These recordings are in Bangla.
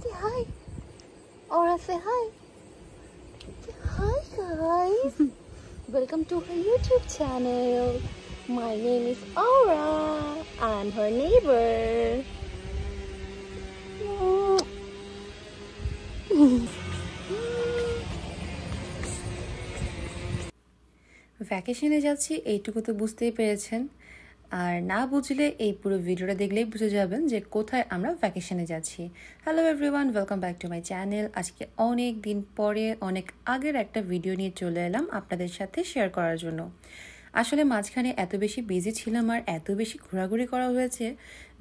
Say hi. Aura, say hi. Say hi, guys. Welcome to her YouTube channel. My name is Aura. I'm her neighbor. ভ্যাকেশনে যাচ্ছি এইটুকু তো বুঝতেই পেরেছেন, আর না বুঝলে এই পুরো ভিডিওটা দেখলেই বুঝে যাবেন যে কোথায় আমরা ভ্যাকেশনে যাচ্ছি। Hello everyone, welcome back to my channel. আজকে অনেক দিন পরে অনেক আগের একটা ভিডিও নিয়ে চলে এলাম আপনাদের সাথে শেয়ার করার জন্য। আসলে মাঝখানে এত বেশি বিজি ছিলাম আর এত বেশি ঘোরাঘুরি করা হয়েছে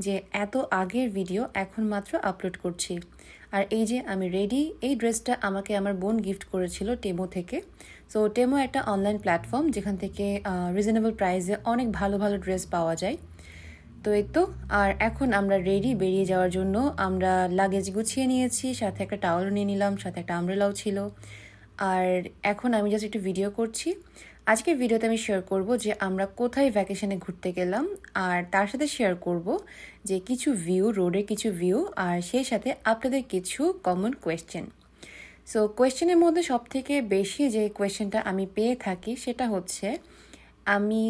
যে এত আগের ভিডিও এখন মাত্র আপলোড করছি। আর এই যে আমি রেডি, এই ড্রেসটা আমাকে আমার বোন গিফট করেছিল টেমো থেকে। সো টেমো একটা অনলাইন প্ল্যাটফর্ম যেখান থেকে রিজনেবল প্রাইসে অনেক ভালো ভালো ড্রেস পাওয়া যায়। তো এই তো, আর এখন আমরা রেডি বেরিয়ে যাওয়ার জন্য। আমরা লাগেজ গুছিয়ে নিয়েছি, সাথে একটা টাওয়ালও নিয়ে নিলাম, সাথে একটা আমব্রেলাও ছিল। আর এখন আমি জাস্ট একটু ভিডিও করছি। আজকের ভিডিওতে আমি শেয়ার করব যে আমরা কোথায় ভ্যাকেশনে ঘুরতে গেলাম, আর তার সাথে শেয়ার করব যে কিছু ভিউ, রোডের কিছু ভিউ, আর সেই সাথে আপনাদের কিছু কমন কোয়েশ্চেন। সো কোয়েশ্চেনের মধ্যে সবথেকে বেশি যে কোয়েশ্চেনটা আমি পেয়ে থাকি সেটা হচ্ছে আমি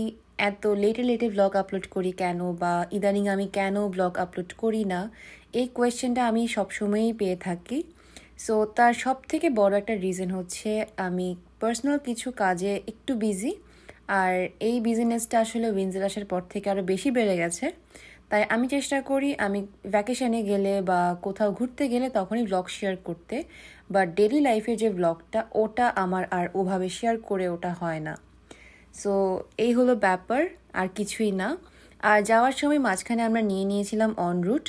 এত লেটে ব্লগ আপলোড করি কেন, বা ইদানিং আমি কেন ব্লগ আপলোড করি না। এই কোয়েশ্চেনটা আমি সবসময়ই পেয়ে থাকি। সো তার সব থেকে বড় একটা রিজন হচ্ছে আমি পার্সোনাল কিছু কাজে একটু বিজি, আর এই বিজিনেসটা আসলে উইন্ডসর আসার পর থেকে আরও বেশি বেড়ে গেছে। তাই আমি চেষ্টা করি আমি ভ্যাকেশনে গেলে বা কোথাও ঘুরতে গেলে তখনই ব্লগ শেয়ার করতে, বা ডেলি লাইফের যে ব্লগটা ওটা আমার আর ওভাবে শেয়ার করে ওটা হয় না। সো এই হলো ব্যাপার, আর কিছুই না। আর যাওয়ার সময় মাঝখানে আমরা নিয়েছিলাম অনরুট,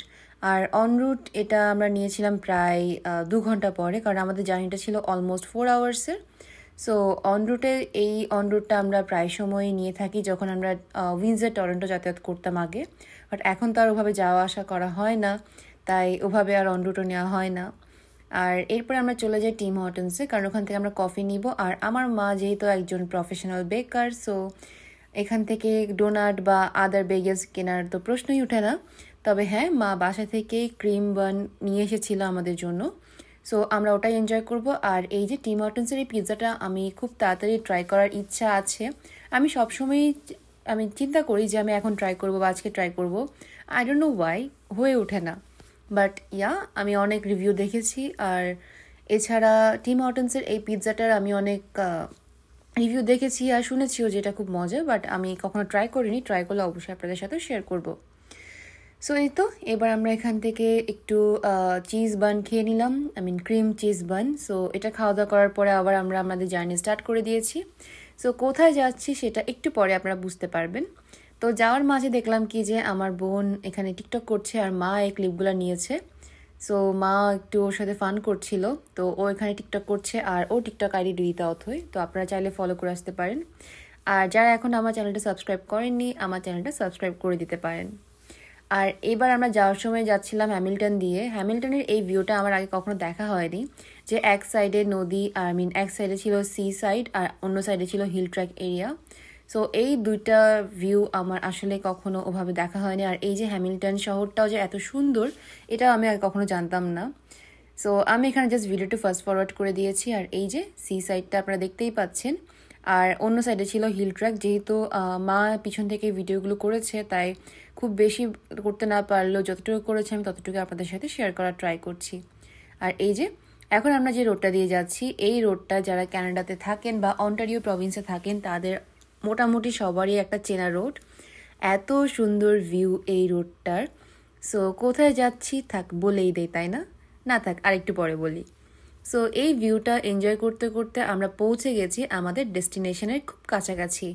আর অনরুট এটা আমরা নিয়েছিলাম প্রায় 2 ঘন্টা পরে, কারণ আমাদের জার্নিটা ছিল অলমোস্ট 4 আওয়ার্সের। সো অনরুটটা আমরা প্রায় সময় নিয়ে থাকি যখন আমরা উইন্ডসর টরন্টো যাতায়াত করতাম আগে, বাট এখন তো আর ওভাবে যাওয়া আসা করা হয় না, তাই ওভাবে আর অনরুটও নেওয়া হয় না। আর এরপর আমরা চলে যাই টিম হর্টনসে, কারণ ওখান থেকে আমরা কফি নিব। আর আমার মা যেহেতু একজন প্রফেশনাল বেকার, সো এখান থেকে ডোনাট বা আদার বেগেলস কেনার তো প্রশ্নই ওঠে না। তবে হ্যাঁ, মা বাসা থেকেই ক্রিম বান নিয়ে এসেছিল আমাদের জন্য, সো আমরা ওটাই এনজয় করব। আর এই যে টিম হর্টনসের এই পিৎজাটা আমি খুব তাড়াতাড়ি ট্রাই করার ইচ্ছা আছে। আমি সবসময়ই চিন্তা করি যে আমি এখন ট্রাই করবো বা আজকে ট্রাই করবো, আই ডোন্ট নো ওয়াই হয়ে ওঠে না। বাট আমি অনেক রিভিউ দেখেছি, আর এছাড়া টিম হর্টনসের এই পিৎজাটার আমি অনেক রিভিউ দেখেছি আর শুনেছিও যে এটা খুব মজা, বাট আমি কখনো ট্রাই করিনি। ট্রাই করলে অবশ্যই আপনাদের সাথেও শেয়ার করব। সো এই তো, এবার আমরা এখান থেকে একটু চিজ বান খেয়ে নিলাম, ক্রিম চিজ বান। সো এটা খাওয়া দাওয়া করার পরে আবার আমরা আমাদের জার্নি স্টার্ট করে দিয়েছি। সো কোথায় যাচ্ছি সেটা একটু পরে আপনারা বুঝতে পারবেন। তো যাওয়ার মাঝে দেখলাম কি যে আমার বোন এখানে টিকটক করছে, আর মা এই ক্লিপগুলো নিয়েছে। সো মা একটু ওর সাথে ফান করছিল, তো ও এখানে টিকটক করছে, আর ও টিকটক আইডি রিতা অথই, তো আপনারা চাইলে ফলো করে আসতে পারেন। আর যারা এখন আমার চ্যানেলটা সাবস্ক্রাইব করেননি, আমার চ্যানেলটা সাবস্ক্রাইব করে দিতে পারেন। আর এবার আমরা যাওয়ার সময় যাচ্ছিলাম হ্যামিল্টন দিয়ে। হ্যামিল্টনের এই ভিউটা আমার আগে কখনো দেখা হয়নি, যে এক সাইডে নদী, এক সাইডে ছিল সি সাইড আর অন্য সাইডে ছিল হিল ট্র্যাক এরিয়া। সো এই দুইটা ভিউ আমার আসলে কখনো ওভাবে দেখা হয়নি। আর এই যে হ্যামিল্টন শহরটাও যে এত সুন্দর, এটা আমি আগে কখনো জানতাম না। সো আমি এখানে জাস্ট ভিডিওটি ফাস্ট ফরওয়ার্ড করে দিয়েছি। আর এই যে সি সাইডটা আপনারা দেখতেই পাচ্ছেন, আর অন্য সাইডে ছিল হিল ট্র্যাক। যেহেতু মা পিছন থেকে ভিডিওগুলো করেছে, তাই খুব বেশি করতে না পারলেও যতটুকু করেছে আমি ততটুকু আপনাদের সাথে শেয়ার করার ট্রাই করছি। আর এই যে এখন আমরা যে রোডটা দিয়ে যাচ্ছি, এই রোডটা যারা কানাডাতে থাকেন বা অন্টারিও প্রভিন্সে থাকেন তাদের মোটামুটি সবারই একটা চেনা রোড। এত সুন্দর ভিউ এই রোডটার। সো কোথায় যাচ্ছি থাক বলেই দেই, তাই না? না থাক, আরেকটু পরে বলি। সো এই ভিউটা এনজয় করতে করতে আমরা পৌঁছে গেছি আমাদের ডেস্টিনেশনের খুব কাছাকাছি।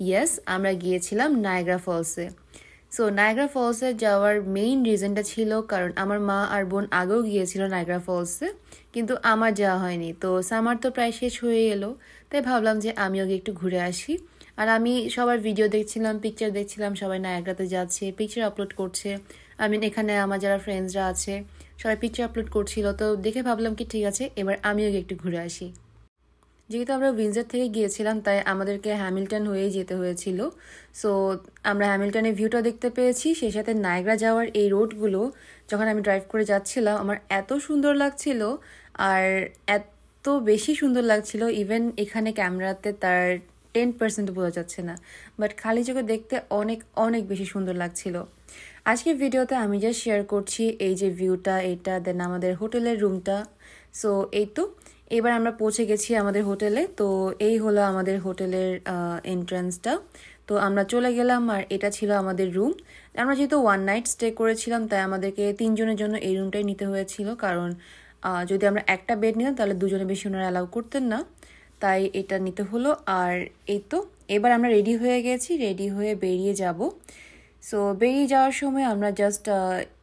ইয়েস, আমরা গিয়েছিলাম নায়াগ্রা ফলসে। সো নায়াগ্রা ফলসে যাওয়ার মেইন রিজনটা ছিল কারণ আমার মা আর বোন আগেও গিয়েছিল নায়াগ্রা ফলসে, কিন্তু আমার যাওয়া হয়নি। তো সামার তো প্রায় শেষ হয়ে এলো, তাই ভাবলাম যে আমিও গিয়ে একটু ঘুরে আসি। আর আমি সবার ভিডিও দেখছিলাম, পিকচার দেখছিলাম, সবাই নায়াগ্রাতে যাচ্ছে, পিকচার আপলোড করছে। এখানে আমার যারা ফ্রেন্ডসরা আছে সবাই পিকচার আপলোড করছিল, তো দেখে ভাবলাম কি ঠিক আছে, এবার আমিও গিয়ে একটু ঘুরে আসি। যেহেতু আমরা উইন্ডসর থেকে গিয়েছিলাম তাই আমাদেরকে হ্যামিল্টন হয়েই যেতে হয়েছিল। সো আমরা হ্যামিল্টনের ভিউটা দেখতে পেয়েছি, সেই সাথে নায়াগ্রা যাওয়ার এই রোডগুলো যখন আমি ড্রাইভ করে যাচ্ছিলাম আমার এত সুন্দর লাগছিল, আর এত বেশি সুন্দর লাগছিল ইভেন এখানে ক্যামেরাতে তার 10% বোঝা যাচ্ছে না, বাট খালি চোখে দেখতে অনেক অনেক বেশি সুন্দর লাগছিল। আজকের ভিডিওতে আমি জাস্ট শেয়ার করছি এই যে ভিউটা, এটা দেন আমাদের হোটেলের রুমটা। সো এই তো এবার আমরা পৌঁছে গেছি আমাদের হোটেলে। তো এই হলো আমাদের হোটেলের এন্ট্রান্সটা। তো আমরা চলে গেলাম আর এটা ছিল আমাদের রুম। আমরা যেহেতু 1 নাইট স্টে করেছিলাম তাই আমাদেরকে 3 জনের জন্য এই রুমটাই নিতে হয়েছিল, কারণ যদি আমরা একটা বেড নিতাম তাহলে 2 জনের বেশি ওনারা অ্যালাউ করতেন না, তাই এটা নিতে হলো। আর এই তো এবার আমরা রেডি হয়ে গেছি, রেডি হয়ে বেরিয়ে যাব। সো বেরিয়ে যাওয়ার সময় আমরা জাস্ট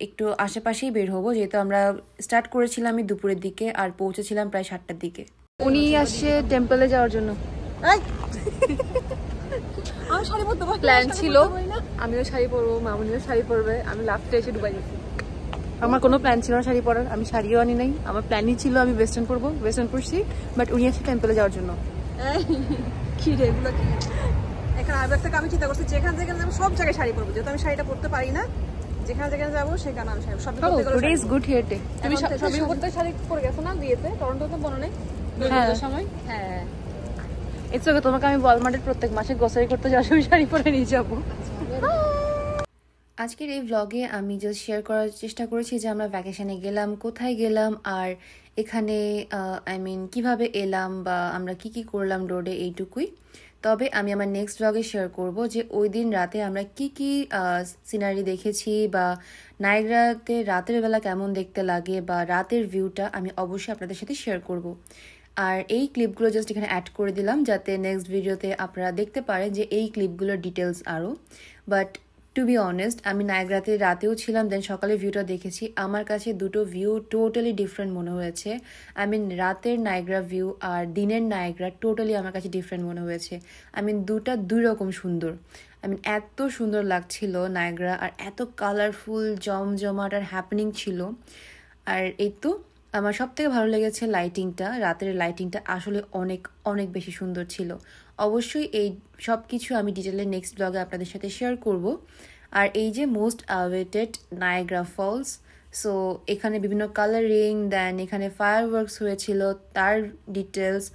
একটু আশেপাশেই বের হবো, যেহেতু আমরা স্টার্ট করেছিলাম আমি দুপুরের দিকে আর পৌঁছেছিলাম প্রায় 7টার দিকে। উনি আসছে টেম্পলে যাওয়ার জন্য। আমার শাড়ি পরতে প্ল্যান ছিল, আমিও শাড়ি পরবো, মামুনিও শাড়ি পরবে, আমি লাস্টে এসে ডুবাই গেছি। আমার কোনো প্ল্যান ছিল না শাড়ি পরার, আমি শাড়িও আনি নাই, আমার প্ল্যানই ছিল আমি ওয়েস্টার্ন পরবো, ওয়েস্টার্ন পরছি, বাট উনি আসছে টেম্পলে যাওয়ার জন্য। কি রে এগুলো কি? এখানে আর একটা আমি চিন্তা করছি যেখানে যেখানে যাবো সব জায়গায় শাড়ি পরবো, যেহেতু আমি শাড়িটা পরতে পারি না, যেখানে যেখানে যাবো সেখানে আমি শাড়ি সব today is good here day. তুমি সবই পরতে শাড়ি পরে গেছো না বিয়েতে, টরন্টোতে মনে নেই সময়? হ্যাঁ ইটস ওকে, তোমাকে আমি ওয়ালমার্টের প্রত্যেক মাসে গ্রসারি করতে যাওয়ার সময় শাড়ি পরে নিয়ে যাবো। আজকের এই ভ্লগে আমি জাস্ট শেয়ার করার চেষ্টা করেছি যে আমরা ভ্যাকেশনে গেলাম, কোথায় গেলাম, আর এখানে কিভাবে এলাম বা আমরা কি কি করলাম রোডে, এইটুকুই। তবে আমি আমার নেক্সট ভ্লগে শেয়ার করব যে ওই দিন রাতে আমরা কি কি সিনারি দেখেছি বা নায়াগ্রাতে রাতের বেলা কেমন দেখতে লাগে বা রাতের ভিউটা আমি অবশ্যই আপনাদের সাথে শেয়ার করব। আর এই ক্লিপগুলো জাস্ট এখানে অ্যাড করে দিলাম যাতে নেক্সট ভিডিওতে আপনারা দেখতে পারেন যে এই ক্লিপগুলোর ডিটেলস আরও। বাট টু বি অনেস্ট আমি নায়াগ্রাতে রাতেও ছিলাম, দেন সকালে ভিউটা দেখেছি, আমার কাছে দুটো ভিউ টোটালি ডিফারেন্ট মনে হয়েছে। রাতের নায়াগ্রা ভিউ আর দিনের নায়াগ্রা টোটালি আমার কাছে ডিফারেন্ট মনে হয়েছে। দুটা দুই রকম সুন্দর। এত সুন্দর লাগছিল নায়াগ্রা, আর এত কালারফুল জমজমাট আর হ্যাপেনিং ছিল। আর এই তো আমার সব থেকে ভালো লেগেছে লাইটিংটা, রাতের লাইটিংটা আসলে অনেক অনেক বেশি সুন্দর ছিল। অবশ্যই এই সব কিছু আমি ডিটেলে নেক্সট ব্লগে আপনাদের সাথে শেয়ার করব। আর এই যে most awaited Niagara Falls, so এখানে বিভিন্ন কালারিং, দেন এখানে ফায়ারওয়ার্কস হয়েছিল, তার ডিটেলস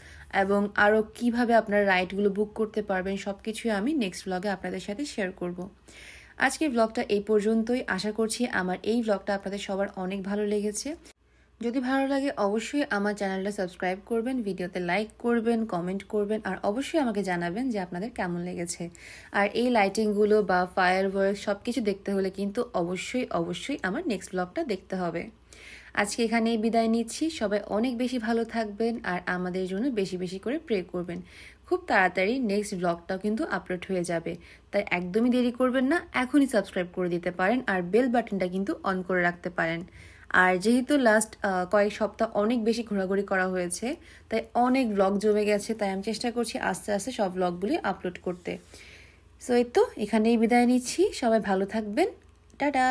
এবং আরও কিভাবে আপনারা রাইডগুলো বুক করতে পারবেন সব কিছুই আমি নেক্সট ব্লগে আপনাদের সাথে শেয়ার করব। আজকের ব্লগটা এই পর্যন্তই। আশা করছি আমার এই ব্লগটা আপনাদের সবার অনেক ভালো লেগেছে। যদি ভালো লাগে অবশ্যই আমার চ্যানেলটা সাবস্ক্রাইব করবেন, ভিডিওতে লাইক করবেন, কমেন্ট করবেন, আর অবশ্যই আমাকে জানাবেন যে আপনাদের কেমন লেগেছে। আর এই লাইটিংগুলো বা ফায়ারওয়ার্ক সব কিছু দেখতে হলে কিন্তু অবশ্যই অবশ্যই আমার নেক্সট ব্লগটা দেখতে হবে। আজকে এখানেই বিদায় নিচ্ছি, সবাই অনেক বেশি ভালো থাকবেন আর আমাদের জন্য বেশি বেশি করে প্রে করবেন। খুব তাড়াতাড়ি নেক্সট ব্লগটাও কিন্তু আপলোড হয়ে যাবে, তাই একদমই দেরি করবেন না, এখনই সাবস্ক্রাইব করে দিতে পারেন আর বেল বাটনটা কিন্তু অন করে রাখতে পারেন। আর যেহেতু লাস্ট কয়েক সপ্তাহ অনেক বেশি ঘোরাঘুরি করা হয়েছে তাই অনেক ব্লগ জমে গেছে, তাই আমি চেষ্টা করছি আস্তে আস্তে সব ব্লগগুলি আপলোড করতে। সো এই তো এখানেই বিদায় নিচ্ছি, সবাই ভালো থাকবেন, টাটা।